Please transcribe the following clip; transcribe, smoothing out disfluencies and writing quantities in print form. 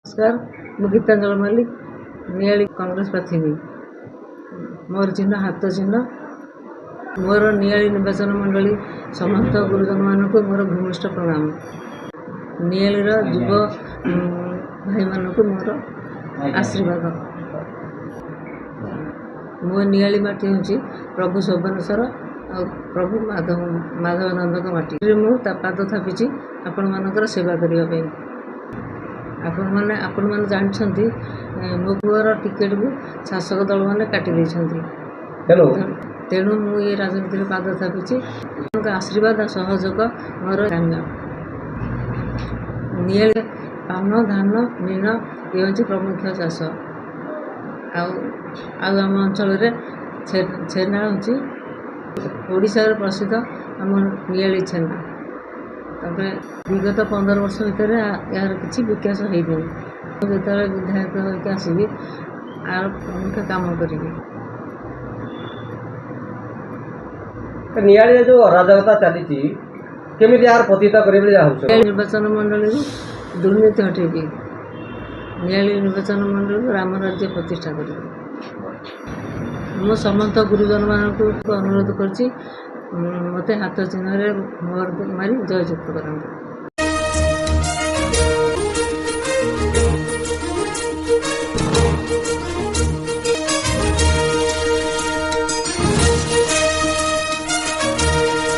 नमस्कार, मु गीतांजलि मल्लिक नियाली कांग्रेस प्रार्थी मोर चिन्ह हाथ चिन्ह मोर नियाली निर्वाचन मंडली समस्त गुरुजन मानक मोर भूमिष्ठ प्रणाम। नियाली युव भाई मानक मोर आशीर्वाद। मो नियाली माटी हूँ प्रभु शोभनेश्वर और प्रभु माधवानंद माटी मु पाद थापी आपण मान सेवा करने। आपण मैंने जानते मो पुअर टिकेट को शासक दल मैंने काटी तेणु मुझे राजनीति पाद थापी आशीर्वाद सहयोग मोर काम्य। नियाली पान धान मीन ये हूँ प्रमुख चाष। आम अंचल छेना हूँ ओडिशा प्रसिद्ध आम नियाली छेना। विगत 15 वर्ष भितर यार किसी विकास हो जो विधायक होकर आसबि आर प्रमुख काम करी। नियाली जो अराजकता चली केमी यार पतित कर निर्वाचन मंडली दुर्नीति हटेबी। नियाली निर्वाचन मंडली राम राज्य प्रतिष्ठा करी। मो समस्त गुरुजन मानक अनुरोध कर मत हाथ चिन्ह मोर मारी जययुक्त करते।